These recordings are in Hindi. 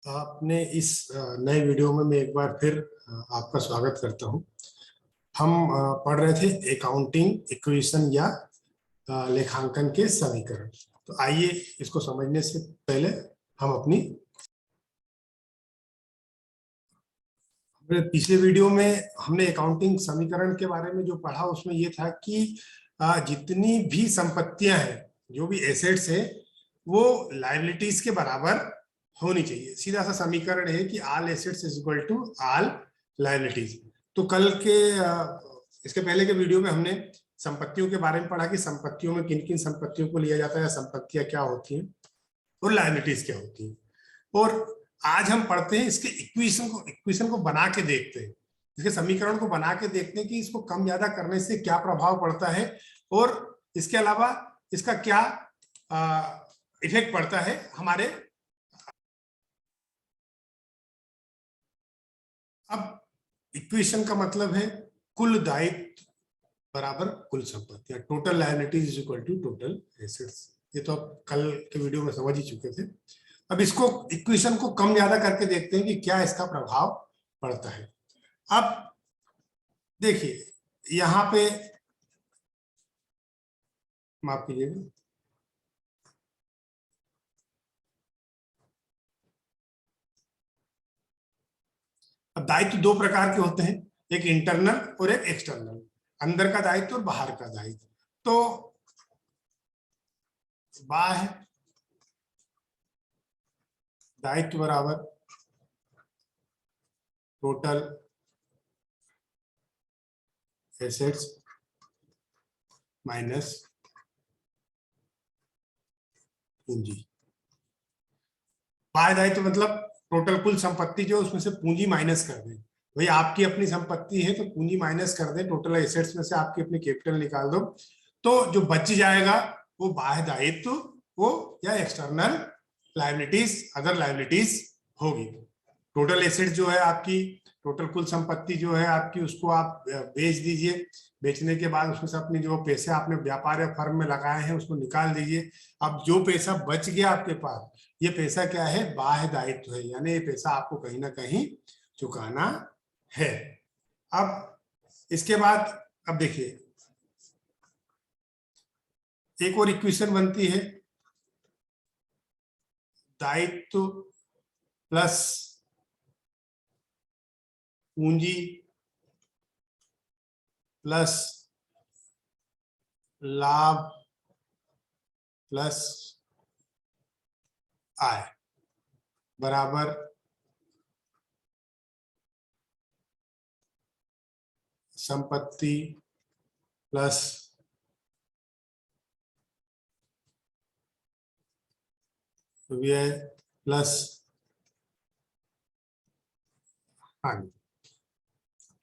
आपने इस नए वीडियो में मैं एक बार फिर आपका स्वागत करता हूं। हम पढ़ रहे थे अकाउंटिंग इक्वेशन या लेखांकन के समीकरण। तो आइए इसको समझने से पहले हम अपनी पिछले वीडियो में हमने अकाउंटिंग समीकरण के बारे में जो पढ़ा उसमें ये था कि जितनी भी संपत्तियां हैं, जो भी एसेट्स है, वो लायबिलिटीज के बराबर होनी चाहिए। सीधा सा समीकरण है कि all assets is equal to all liabilities. तो कल के इसके पहले के वीडियो में हमने संपत्तियों के बारे में पढ़ा कि संपत्तियों में किन किन संपत्तियों को लिया जाता है, संपत्तियां क्या होती हैं और लायबिलिटीज क्या होती हैं। और आज हम पढ़ते हैं इसके इक्वेशन को बना के देखते हैं, इसके समीकरण को बना के देखते हैं कि इसको कम ज्यादा करने से क्या प्रभाव पड़ता है और इसके अलावा इसका क्या इफेक्ट पड़ता है हमारे। अब इक्वेशन का मतलब है कुल दायित्व बराबर कुल संपत्ति, total liabilities is equal to total assets. ये तो आप कल के वीडियो में समझ ही चुके थे। अब इसको इक्वेशन को कम ज्यादा करके देखते हैं कि क्या इसका प्रभाव पड़ता है। अब देखिए यहां पे माफ कीजिएगा, अब दायित्व दो प्रकार के होते हैं, एक इंटरनल और एक एक्सटर्नल, अंदर का दायित्व और बाहर का दायित्व। तो बाह्य दायित्व बराबर टोटल एसेट्स माइनस पूंजी। बाह्य दायित्व मतलब टोटल कुल संपत्ति जो उसमें से पूंजी माइनस कर दें। भाई आपकी अपनी संपत्ति है तो पूंजी माइनस कर दें, टोटल एसेट्स में से आपकी अपनी कैपिटल निकाल दो, तो जो बच जाएगा वो बाह्य दायित्व वो या एक्सटर्नल लायबिलिटीज, अदर लायबिलिटीज होगी। टोटल एसेट जो है आपकी, टोटल कुल संपत्ति जो है आपकी, उसको आप बेच दीजिए। बेचने के बाद उसमें से अपने जो पैसे आपने व्यापार या फर्म में लगाए हैं उसको निकाल दीजिए। अब जो पैसा बच गया आपके पास, ये पैसा क्या है, बाह्य दायित्व है, यानी ये पैसा आपको कहीं ना कहीं चुकाना है। अब इसके बाद अब देखिए एक और इक्वेशन बनती है, दायित्व प्लस पूंजी प्लस लाभ प्लस आय बराबर संपत्ति प्लस व्यय प्लस हानि।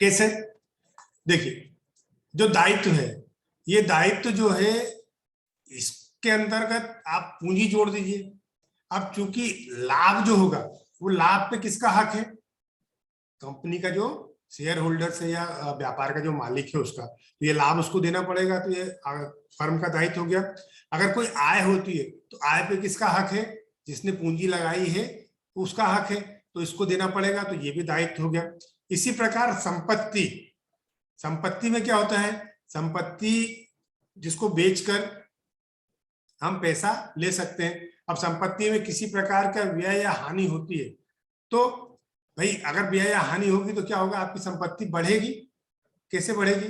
कैसे? देखिए जो दायित्व है, ये दायित्व जो है इसके अंतर्गत आप पूंजी जोड़ दीजिए। अब चूंकि लाभ जो होगा वो लाभ पे किसका हक है, कंपनी का जो शेयर होल्डर्स है या व्यापार का जो मालिक है उसका, तो ये लाभ उसको देना पड़ेगा, तो ये फर्म का दायित्व हो गया। अगर कोई आय होती है तो आय पे किसका हक है, जिसने पूंजी लगाई है उसका हक है, तो इसको देना पड़ेगा, तो ये भी दायित्व हो गया। इसी प्रकार संपत्ति, संपत्ति में क्या होता है, संपत्ति जिसको बेचकर हम पैसा ले सकते हैं। अब संपत्ति में किसी प्रकार का व्यय या हानि होती है तो भाई अगर व्यय या हानि होगी तो क्या होगा, आपकी संपत्ति बढ़ेगी। कैसे बढ़ेगी,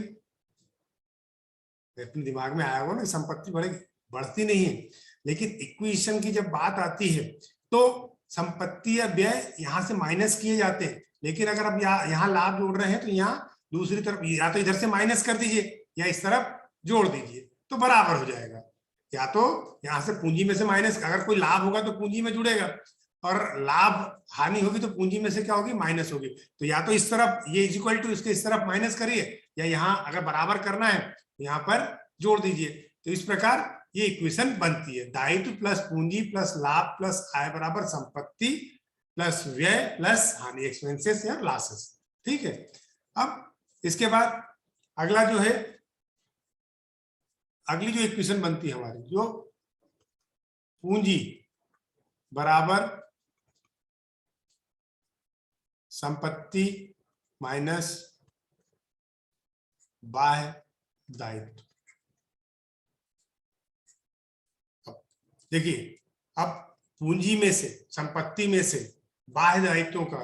अपने दिमाग में आया होगा ना, संपत्ति बढ़ेगी, बढ़ती नहीं है। लेकिन इक्वेशन की जब बात आती है तो संपत्ति या व्यय यहां से माइनस किए जाते हैं, लेकिन अगर अब यहाँ लाभ जोड़ रहे हैं तो यहाँ दूसरी तरफ या तो इधर से माइनस कर दीजिए या इस तरफ जोड़ दीजिए तो बराबर हो जाएगा। या तो यहां से पूंजी में से माइनस, अगर कोई लाभ होगा तो पूंजी में जुड़ेगा, और लाभ हानि होगी तो पूंजी में से क्या होगी, माइनस होगी। तो या तो इस तरफ ये इज इक्वल टू इसके इस तरफ माइनस करिए, या यहाँ अगर बराबर करना है यहाँ पर जोड़ दीजिए। तो इस प्रकार ये इक्वेशन बनती है, दायित्व प्लस पूंजी प्लस लाभ प्लस आय बराबर संपत्ति प्लस व्यय प्लस हानि, एक्सपेंसेस या लॉसेस। ठीक है। अब इसके बाद अगला जो है, अगली जो इक्वेशन बनती है हमारी, जो पूंजी बराबर संपत्ति माइनस बाह्य दायित्व। देखिए अब पूंजी में से, संपत्ति में से बाह्य दायित्वों का,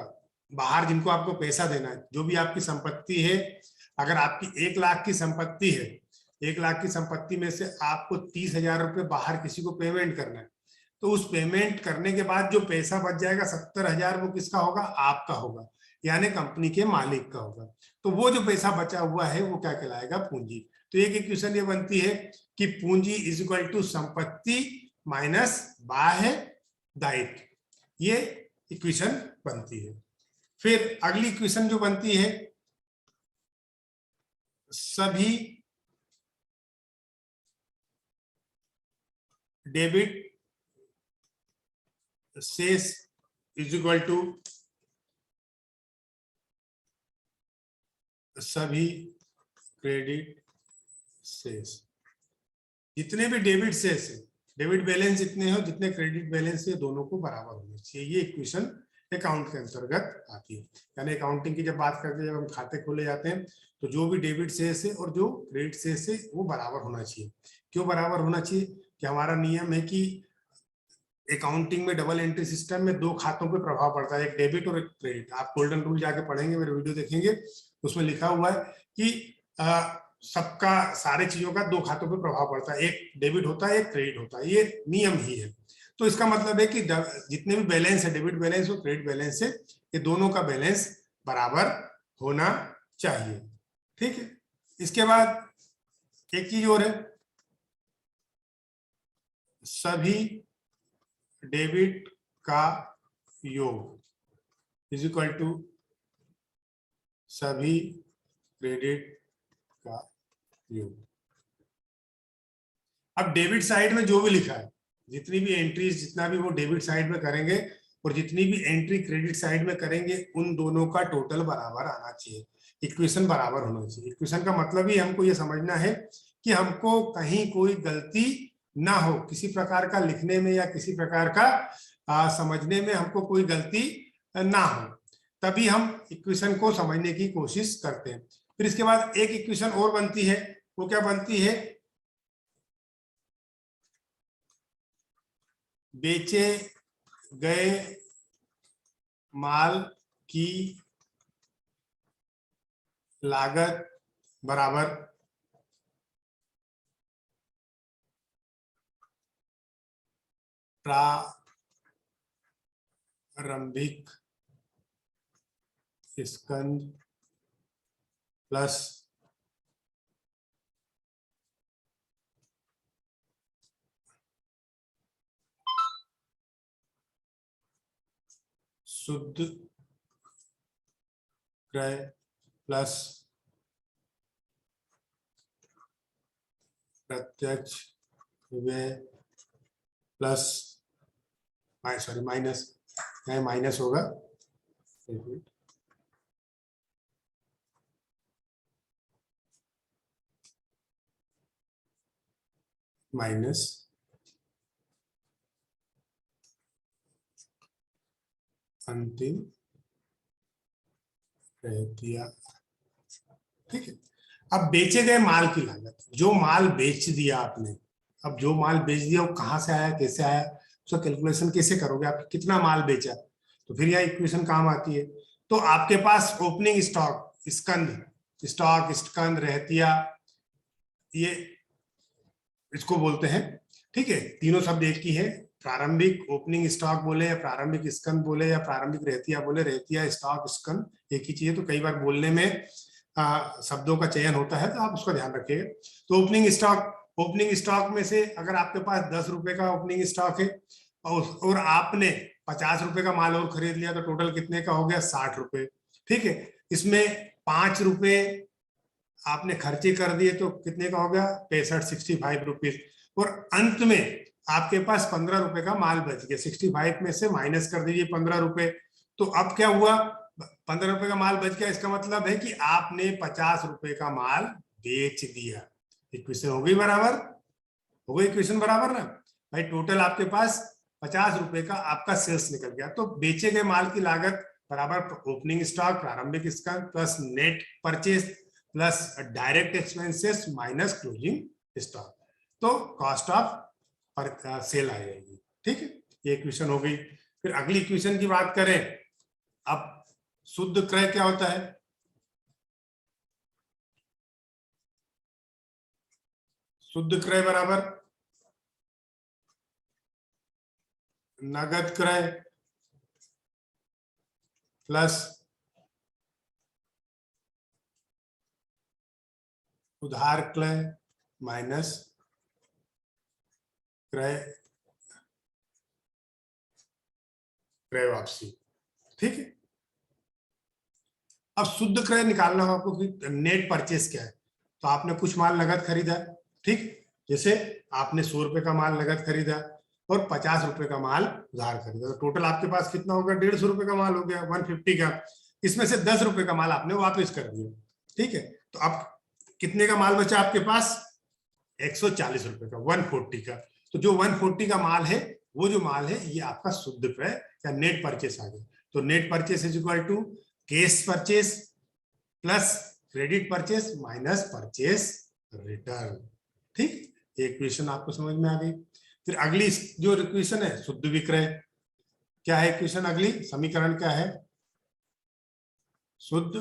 बाहर जिनको आपको पैसा देना है, जो भी आपकी संपत्ति है, अगर आपकी 1 लाख की संपत्ति है, 1 लाख की संपत्ति में से आपको 30,000 रुपए बाहर किसी को पेमेंट करना है, तो उस पेमेंट करने के बाद जो पैसा बच जाएगा 70,000, वो किसका होगा? आपका होगा, यानी कंपनी के मालिक का होगा। तो वो जो पैसा बचा हुआ है वो क्या कहलाएगा? पूंजी। तो एक इक्वेशन ये बनती है कि पूंजी इज इक्वल टू संपत्ति माइनस बाह्य दायित्व, ये इक्वेशन बनती है। फिर अगली इक्वेशन जो बनती है, सभी डेबिट शेष इज इक्वल टू सभी क्रेडिट शेष। जितने भी डेबिट शेष है, डेबिट बैलेंस जितने हो, जितने क्रेडिट बैलेंस है, दोनों को बराबर होना चाहिए। ये इक्वेशन अकाउंट के अंतर्गत आती है। यानी अकाउंटिंग की जब बात करते हैं, जब हम खाते खोले जाते हैं, तो जो भी डेबिट शेष है और जो क्रेडिट शेष है वो बराबर होना चाहिए। क्यों बराबर होना चाहिए? कि हमारा नियम है कि अकाउंटिंग में डबल एंट्री सिस्टम में 2 खातों पे प्रभाव पड़ता है, एक डेबिट और एक क्रेडिट। आप गोल्डन रूल जाके पढ़ेंगे, मेरे वीडियो देखेंगे, उसमें लिखा हुआ है कि सबका, सारे चीजों का 2 खातों पे प्रभाव पड़ता है, एक डेबिट होता है, एक क्रेडिट होता है, ये नियम ही है। तो इसका मतलब है कि जितने भी बैलेंस है, डेबिट बैलेंस और क्रेडिट बैलेंस है, ये दोनों का बैलेंस बराबर होना चाहिए। ठीक है। इसके बाद एक चीज और है, सभी डेबिट का योग इज इक्वल टू सभी क्रेडिट का योग। अब डेबिट साइड में जो भी लिखा है, जितनी भी एंट्रीज, जितना भी वो डेबिट साइड में करेंगे और जितनी भी एंट्री क्रेडिट साइड में करेंगे, उन दोनों का टोटल बराबर आना चाहिए, इक्वेशन बराबर होना चाहिए। इक्वेशन का मतलब ही हमको ये समझना है कि हमको कहीं कोई गलती ना हो, किसी प्रकार का लिखने में या किसी प्रकार का समझने में हमको कोई गलती ना हो, तभी हम इक्वेशन को समझने की कोशिश करते हैं। फिर इसके बाद एक इक्वेशन और बनती है, वो क्या बनती है? बेचे गए माल की लागत बराबर प्रारंभिक स्कंद प्लस शुद्ध क्रय प्लस प्रत्यक्ष व्यय प्लस माइनस, माइनस होगा, माइनस अंतिम रहतिया। ठीक है। अब बेचे गए माल की लागत, जो माल बेच दिया आपने, अब जो माल बेच दिया वो कहां से आया, कैसे आया, उसका कैलकुलेशन कैसे करोगे? आप कितना माल बेचा, तो फिर यह इक्वेशन काम आती है। तो आपके पास ओपनिंग स्टॉक, स्कंद, स्टॉक, स्कंद, रहतिया, ये इसको बोलते हैं। ठीक है, तीनों शब्द एक ही है। प्रारंभिक ओपनिंग स्टॉक बोले या प्रारंभिक स्कंद बोले या प्रारंभिक रहतिया बोले, रहतिया, स्टॉक, स्कंद एक ही चीज है। तो कई बार बोलने में शब्दों का चयन होता है, तो आप उसका ध्यान रखिएगा। तो ओपनिंग स्टॉक में से अगर आपके पास 10 रुपए का ओपनिंग स्टॉक है और आपने 50 रुपए का माल और खरीद लिया, तो टोटल कितने का हो गया? 60 रुपए। ठीक है, इसमें 5 रुपए आपने खर्चे कर दिए, तो कितने का हो गया? 65 रुपीज। और अंत में आपके पास 15 रुपए का माल बच गया। 65 में से माइनस कर दीजिए 15 रुपए, तो अब क्या हुआ? 15 रुपए का माल बच गया। इसका मतलब है कि आपने 50 रुपए का माल बेच दिया। इक्वेशन हो गई बराबर, हो गई इक्वेशन बराबर ना भाई। टोटल आपके पास 50 रुपए का आपका सेल्स निकल गया। तो बेचे गए माल की लागत बराबर ओपनिंग स्टॉक प्रारंभिक stock plus net purchase plus direct expenses minus closing stock, तो कॉस्ट ऑफ सेल आ जाएगी। ठीक है, ये इक्वेशन हो गई। फिर अगली इक्वेशन की बात करें, अब शुद्ध क्रय क्या होता है? शुद्ध क्रय बराबर नगद क्रय प्लस उधार क्रय माइनस क्रय क्रय वापसी। ठीक है, अब शुद्ध क्रय निकालना हो आपको कि नेट परचेस क्या है, तो आपने कुछ माल नगद खरीदा, ठीक, जैसे आपने 100 रुपए का माल नगद खरीदा और 50 रुपए का माल उधार खरीदा, तो टोटल आपके पास कितना होगा? 150 रुपए का माल हो गया, 150 का। इसमें से 10 रुपए का माल आपने वापस कर दिया। ठीक है, तो अब कितने का माल बचा आपके पास? 140 रुपए का, 140 का। तो जो 140 का माल है, वो जो माल है ये आपका शुद्ध क्रय या नेट परचेस आ गया। तो net purchase is equal to cash purchase plus credit purchase minus purchase return. ठीक, ये इक्वेशन आपको समझ में आ गई। फिर अगली जो इक्वेशन है शुद्ध विक्रय, क्या है इक्वेशन? अगली समीकरण क्या है? शुद्ध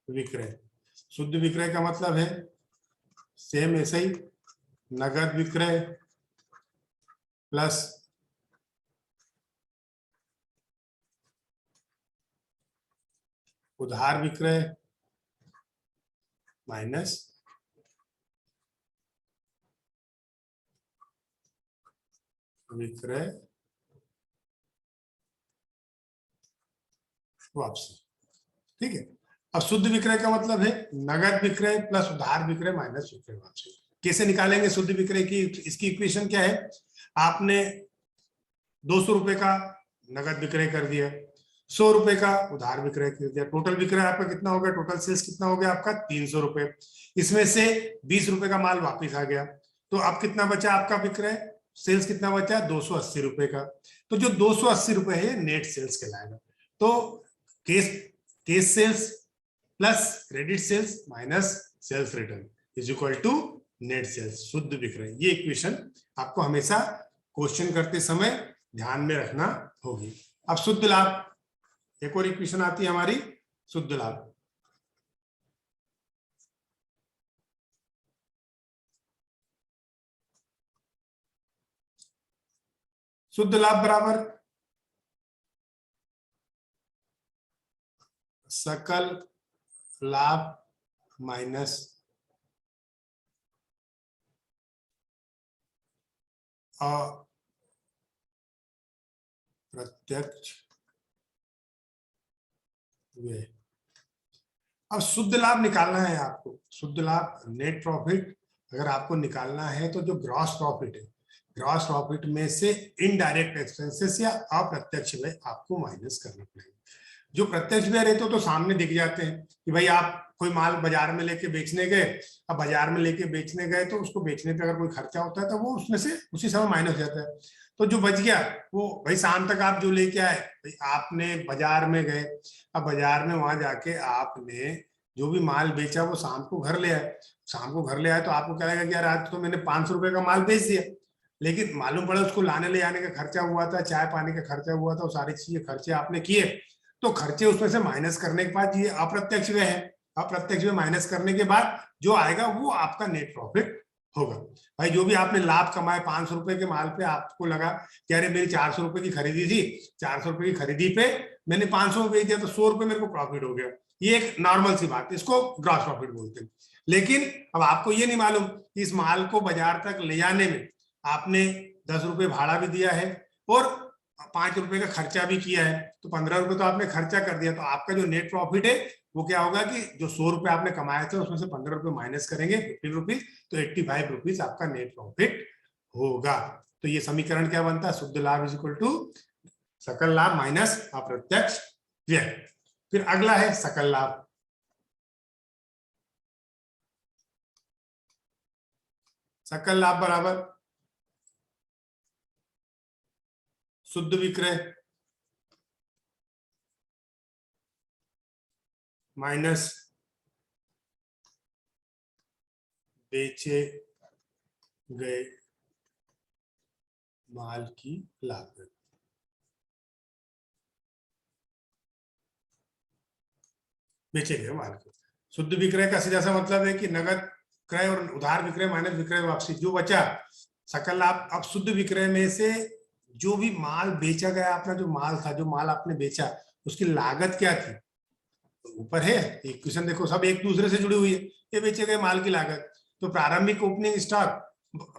विक्रय। शुद्ध विक्रय का मतलब है सेम ऐसे ही नगद विक्रय प्लस उधार विक्रय माइनस विक्रय वापसी। ठीक है, अब शुद्ध विक्रय का मतलब है नगद विक्रय प्लस उधार विक्रय माइनस विक्रय वापसी। कैसे निकालेंगे शुद्ध विक्रय की? इसकी इक्वेशन क्या है? आपने 200 रुपए का नगद विक्रय कर दिया, 100 रुपए का उधार विक्रय कर दिया, टोटल विक्रय आपका कितना हो गया? टोटल सेल्स कितना हो गया आपका? 300 रुपए। इसमें से 20 रुपए का माल वापिस आ गया, तो अब कितना बचा आपका विक्रय? सेल्स कितना बचा? 280 रुपए का। तो जो 280 रुपए है नेट सेल्स कहलाएगा। तो cash cash sales plus credit sales minus sales return is equal to net sales, शुद्ध विक्रय। ये इक्वेशन आपको हमेशा क्वेश्चन करते समय ध्यान में रखना होगी। अब शुद्ध लाभ, एक और इक्वेशन आती है हमारी शुद्ध लाभ। शुद्ध लाभ बराबर सकल लाभ माइनस अप्रत्यक्ष व्यय। अब शुद्ध लाभ निकालना है आपको। शुद्ध लाभ नेट प्रॉफिट अगर आपको निकालना है तो जो ग्रॉस प्रॉफिट है, ग्रॉस प्रॉफिट में से इनडायरेक्ट एक्सपेंसेस या अप्रत्यक्ष व्यय आपको माइनस करना पड़ेगा। जो प्रत्यक्ष व्यय रहते हो तो सामने दिख जाते हैं कि भाई आप कोई माल बाजार में लेके बेचने गए, अब बाजार में लेके बेचने गए तो उसको बेचने पे अगर कोई खर्चा होता है तो वो उसमें से उसी समय माइनस हो जाता है। तो जो बच गया वो भाई शाम तक आप जो लेके आए, भाई आपने बाजार में गए, अब बाजार में वहां जाके आपने जो भी माल बेचा वो शाम को घर ले आए। शाम को घर ले आए तो आपको क्या लगेगा कि यार आज तो मैंने 500 रुपए का माल बेच दिया, लेकिन मालूम पड़ा उसको लाने ले आने का खर्चा हुआ था, चाय पानी का खर्चा हुआ था, वो सारी चीजें खर्चे आपने किए। तो खर्चे उसमें से माइनस करने के बाद ये अप्रत्यक्ष व्यय है, अप्रत्यक्ष व्यय माइनस करने के बाद जो आएगा वो आपका नेट प्रॉफिट होगा। भाई जो भी आपने लाभ कमाए 500 रुपए के माल पे, आपको लगा कि अरे मेरी 400 रुपए की खरीदी थी, 400 रुपए की खरीदी पे मैंने 500 में बेच दिया तो 100 रुपए मेरे को प्रॉफिट हो गया। ये एक नॉर्मल सी बात है, इसको ग्रॉस प्रॉफिट बोलते हैं। लेकिन अब आपको ये नहीं मालूम कि इस माल को बाजार तक ले जाने में आपने 10 रुपए भाड़ा भी दिया है और 5 रुपए का खर्चा भी किया है, तो 15 रुपए तो आपने खर्चा कर दिया। तो आपका जो नेट प्रॉफिट है वो क्या होगा कि जो 100 रुपए आपने कमाए थे उसमें से 15 रुपए माइनस करेंगे 15 रुपीज, तो 85 रुपीज आपका नेट प्रॉफिट होगा। तो ये समीकरण क्या बनता है? शुद्ध लाभ इज इक्वल टू सकल लाभ माइनस अप्रत्यक्ष व्यय। फिर अगला है सकल लाभ। सकल लाभ बराबर शुद्ध विक्रय माइनस बेचे गए माल की लागत। बेचे गए माल की शुद्ध विक्रय का सीधा सा मतलब है कि नगद क्रय और उधार विक्रय माइनस विक्रय वापसी, जो बचा सकल लाभ। अब शुद्ध विक्रय में से जो भी माल बेचा गया, अपना जो माल था, जो माल आपने बेचा, उसकी लागत क्या थी, ऊपर है इक्वेशन देखो, सब एक दूसरे से जुड़ी हुई है। ये बेचे गए माल की लागत, तो प्रारंभिक ओपनिंग स्टॉक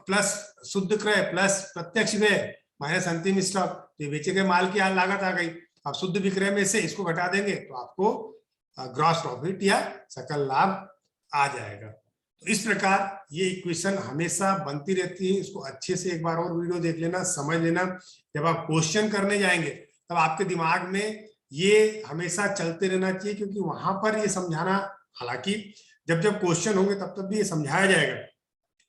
प्लस शुद्ध क्रय प्लस प्रत्यक्ष व्यय माइनस अंतिम स्टॉक, तो ये बेचे गए माल की लागत आ गई। अब शुद्ध विक्रय में से इसको घटा देंगे तो आपको ग्रॉस प्रॉफिट या सकल लाभ आ जाएगा। तो इस प्रकार ये इक्वेशन हमेशा बनती रहती है। इसको अच्छे से एक बार और वीडियो देख लेना, समझ लेना। जब आप क्वेश्चन करने जाएंगे तब आपके दिमाग में ये हमेशा चलते रहना चाहिए, क्योंकि वहां पर ये समझाना, हालांकि जब जब क्वेश्चन होंगे तब तब भी ये समझाया जाएगा।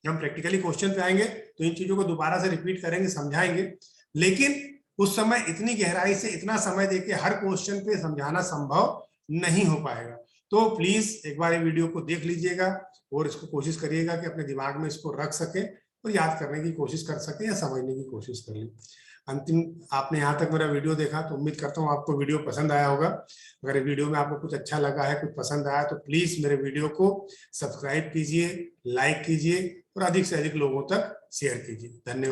जब हम प्रैक्टिकली क्वेश्चन पे आएंगे तो इन चीजों को दोबारा से रिपीट करेंगे, समझाएंगे, लेकिन उस समय इतनी गहराई से इतना समय देके हर क्वेश्चन पे समझाना संभव नहीं हो पाएगा। तो प्लीज एक बार ये वीडियो को देख लीजिएगा और इसको कोशिश करिएगा कि अपने दिमाग में इसको रख सके और याद करने की कोशिश कर सके या समझने की कोशिश कर ले। अंतिम आपने यहाँ तक मेरा वीडियो देखा तो उम्मीद करता हूँ आपको वीडियो पसंद आया होगा। अगर वीडियो में आपको कुछ अच्छा लगा है, कुछ पसंद आया, तो प्लीज मेरे वीडियो को सब्सक्राइब कीजिए, लाइक कीजिए और अधिक से अधिक लोगों तक शेयर कीजिए। धन्यवाद।